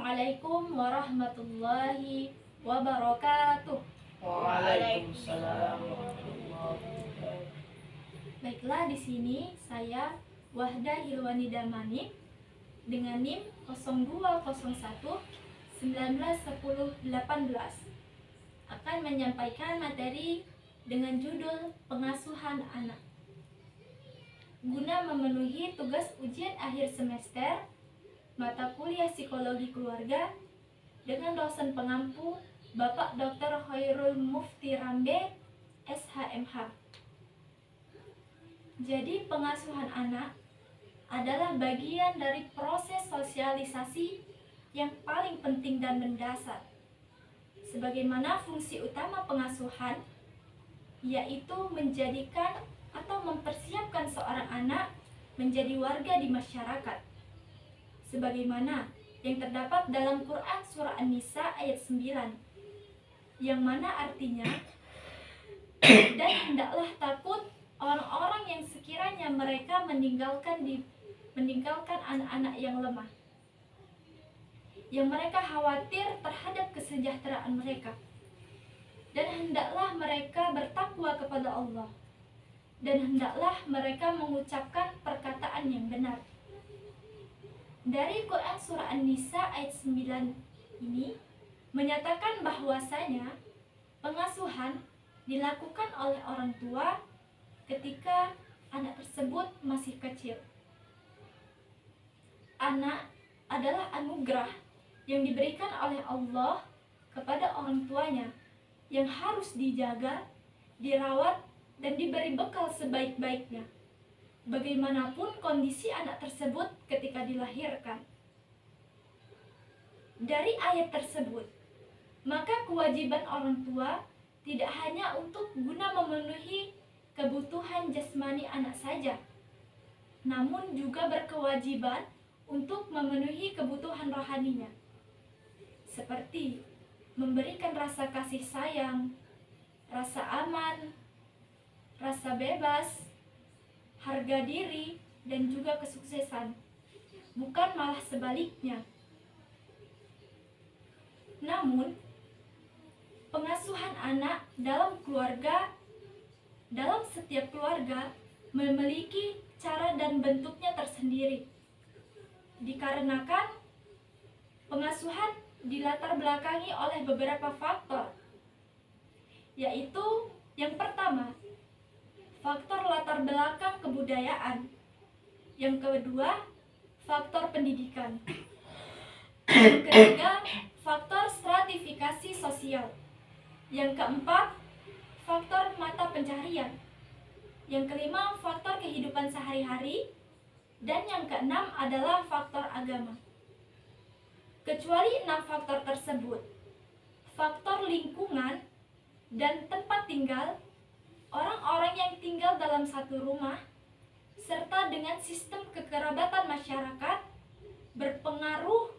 Assalamualaikum warahmatullahi wabarakatuh. Waalaikumsalam warahmatullahi wabarakatuh. Baiklah, di sini saya Wahda Hilwani Damanik dengan NIM 0201 191018 akan menyampaikan materi dengan judul Pengasuhan Anak. Guna memenuhi tugas ujian akhir semester mata kuliah Psikologi Keluarga dengan dosen pengampu Bapak Dr. Khairul Mufti Rambe, SHMH. Jadi pengasuhan anak adalah bagian dari proses sosialisasi yang paling penting dan mendasar. Sebagaimana fungsi utama pengasuhan yaitu menjadikan atau mempersiapkan seorang anak menjadi warga di masyarakat. Sebagaimana yang terdapat dalam Quran Surah An-Nisa ayat 9, yang mana artinya, dan hendaklah takut orang-orang yang sekiranya mereka meninggalkan anak-anak yang lemah, yang mereka khawatir terhadap kesejahteraan mereka. Dan hendaklah mereka bertakwa kepada Allah, dan hendaklah mereka mengucapkan perkataan yang benar. Dari Quran Surah An-Nisa ayat 9 ini menyatakan bahwasanya pengasuhan dilakukan oleh orang tua ketika anak tersebut masih kecil. Anak adalah anugerah yang diberikan oleh Allah kepada orang tuanya yang harus dijaga, dirawat, dan diberi bekal sebaik-baiknya. Bagaimanapun kondisi anak tersebut ketika dilahirkan. Dari ayat tersebut, maka kewajiban orang tua tidak hanya untuk guna memenuhi kebutuhan jasmani anak saja, namun juga berkewajiban untuk memenuhi kebutuhan rohaninya, seperti memberikan rasa kasih sayang, rasa aman, rasa bebas, harga diri, dan juga kesuksesan, bukan malah sebaliknya. Namun, pengasuhan anak dalam setiap keluarga memiliki cara dan bentuknya tersendiri. Dikarenakan pengasuhan dilatar belakangi oleh beberapa faktor, yaitu yang pertama, faktor latar belakang kebudayaan. Yang kedua, faktor pendidikan. Yang ketiga, faktor stratifikasi sosial. Yang keempat, faktor mata pencaharian. Yang kelima, faktor kehidupan sehari-hari. Dan yang keenam adalah faktor agama. Kecuali 6 faktor tersebut, faktor lingkungan dan tempat tinggal, orang-orang yang tinggal dalam satu rumah, serta dengan sistem kekerabatan masyarakat berpengaruh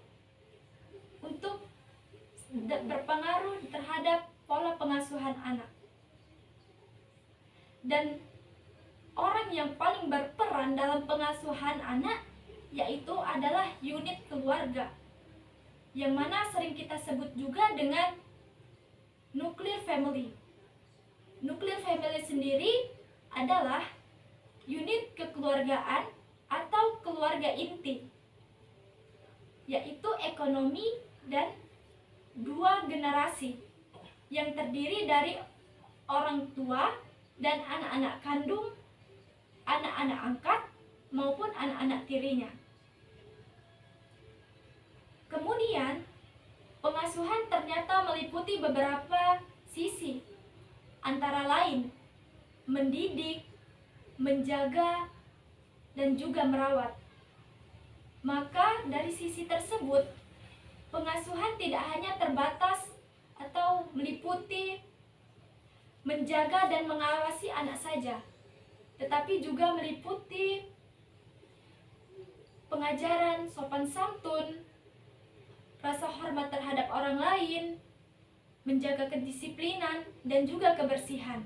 terhadap pola pengasuhan anak. Dan orang yang paling berperan dalam pengasuhan anak yaitu adalah unit keluarga, yang mana sering kita sebut juga dengan nuclear family. Nuclear family sendiri adalah unit kekeluargaan atau keluarga inti, yaitu ekonomi dan 2 generasi yang terdiri dari orang tua dan anak-anak kandung, anak-anak angkat, maupun anak-anak tirinya. Kemudian, pengasuhan ternyata meliputi beberapa sisi, antara lain mendidik, menjaga, dan juga merawat. Maka dari sisi tersebut, pengasuhan tidak hanya terbatas atau meliputi menjaga dan mengawasi anak saja, tetapi juga meliputi pengajaran sopan santun, rasa hormat terhadap orang lain, menjaga kedisiplinan, dan juga kebersihan.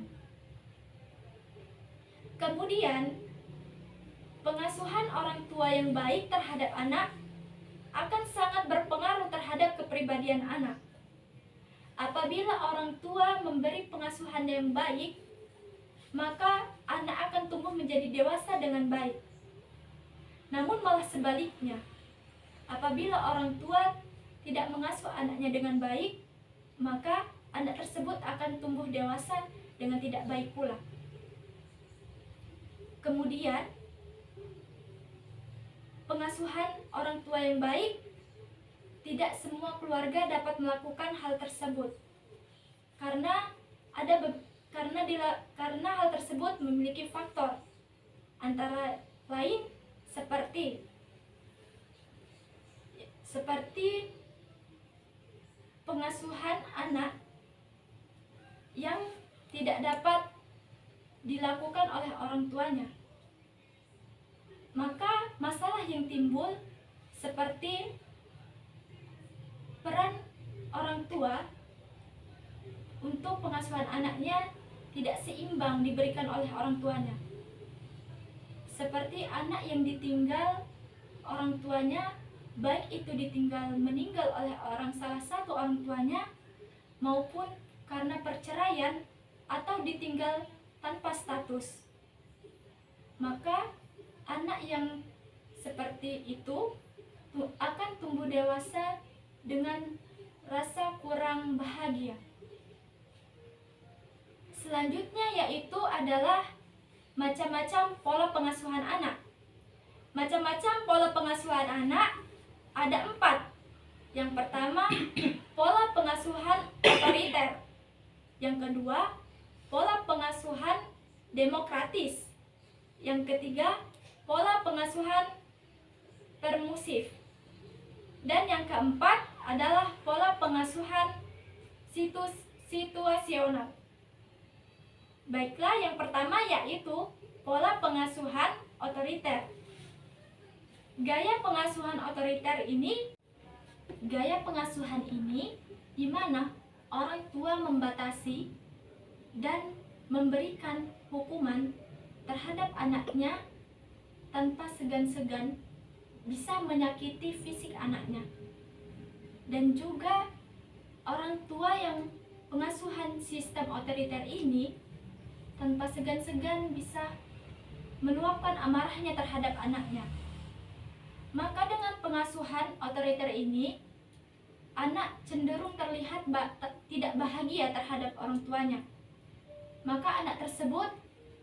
Kemudian, pengasuhan orang tua yang baik terhadap anak akan sangat berpengaruh terhadap kepribadian anak. Apabila orang tua memberi pengasuhan yang baik, maka anak akan tumbuh menjadi dewasa dengan baik. Namun malah sebaliknya, apabila orang tua tidak mengasuh anaknya dengan baik, maka anak tersebut akan tumbuh dewasa dengan tidak baik pula. Kemudian, pengasuhan orang tua yang baik, tidak semua keluarga dapat melakukan hal tersebut. Karena hal tersebut memiliki faktor, antara lain seperti pengasuhan anak yang tidak dapat dilakukan oleh orang tuanya. Maka masalah yang timbul seperti peran orang tua untuk pengasuhan anaknya tidak seimbang diberikan oleh orang tuanya. Seperti anak yang ditinggal orang tuanya, baik itu ditinggal meninggal oleh salah satu orang tuanya, maupun karena perceraian atau ditinggal tanpa status. Maka anak yang seperti itu akan tumbuh dewasa dengan rasa kurang bahagia. Selanjutnya yaitu adalah macam-macam pola pengasuhan anak. Macam-macam pola pengasuhan anak ada 4. Yang pertama, pola pengasuhan otoriter. Yang kedua, pola pengasuhan demokratis. Yang ketiga, pola pengasuhan permisif. Dan yang keempat adalah pola pengasuhan situasional. Baiklah, yang pertama yaitu pola pengasuhan otoriter. Gaya pengasuhan otoriter ini di mana orang tua membatasi dan memberikan hukuman terhadap anaknya tanpa segan-segan bisa menyakiti fisik anaknya. Dan juga orang tua yang pengasuhan sistem otoriter ini tanpa segan-segan bisa meluapkan amarahnya terhadap anaknya. Maka dengan pengasuhan otoriter ini, anak cenderung terlihat tidak bahagia terhadap orang tuanya. Maka anak tersebut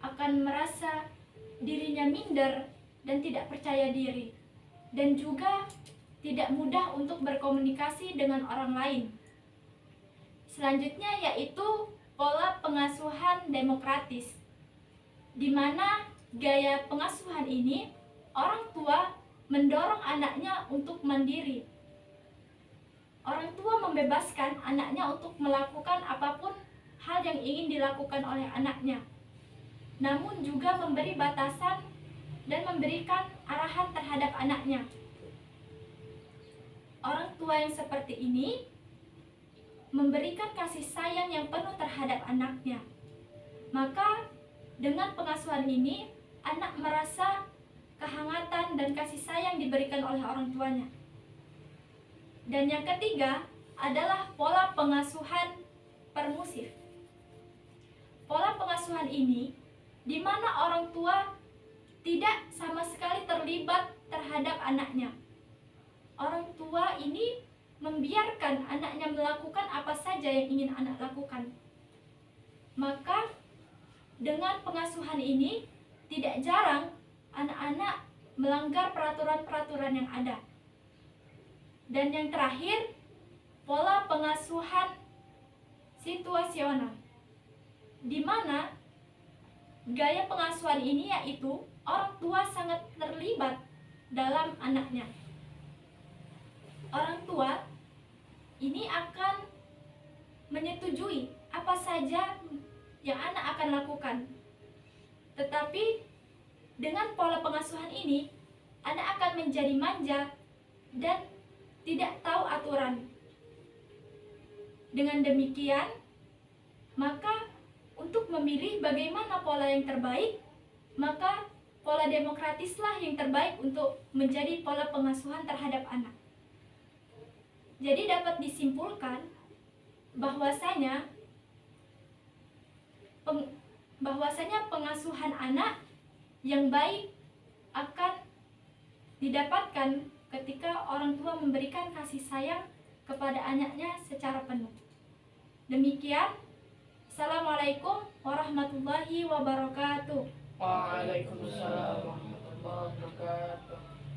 akan merasa dirinya minder dan tidak percaya diri, dan juga tidak mudah untuk berkomunikasi dengan orang lain. Selanjutnya yaitu pola pengasuhan demokratis, di mana gaya pengasuhan ini orang tua mendorong anaknya untuk mandiri. Orang tua membebaskan anaknya untuk melakukan apapun hal yang ingin dilakukan oleh anaknya, namun juga memberi batasan dan memberikan arahan terhadap anaknya. Orang tua yang seperti ini memberikan kasih sayang yang penuh terhadap anaknya. Maka dengan pengasuhan ini, anak merasa kehangatan dan kasih sayang diberikan oleh orang tuanya. Dan yang ketiga adalah pola pengasuhan permisif. Pola pengasuhan ini di mana orang tua tidak sama sekali terlibat terhadap anaknya. Orang tua ini membiarkan anaknya melakukan apa saja yang ingin anak lakukan. Maka dengan pengasuhan ini tidak jarang anak-anak melanggar peraturan-peraturan yang ada. Dan yang terakhir, pola pengasuhan situasional, di mana gaya pengasuhan ini yaitu orang tua sangat terlibat dalam anaknya. Orang tua ini akan menyetujui apa saja yang anak akan lakukan. Tetapi dengan pola pengasuhan ini, anak akan menjadi manja dan tidak tahu aturan. Dengan demikian, maka untuk memilih bagaimana pola yang terbaik, maka pola demokratislah yang terbaik untuk menjadi pola pengasuhan terhadap anak. Jadi dapat disimpulkan bahwasanya pengasuhan anak yang baik akan didapatkan ketika orang tua memberikan kasih sayang kepada anaknya secara penuh. Demikian, Assalamualaikum warahmatullahi wabarakatuh. Waalaikumsalam warahmatullahi wabarakatuh.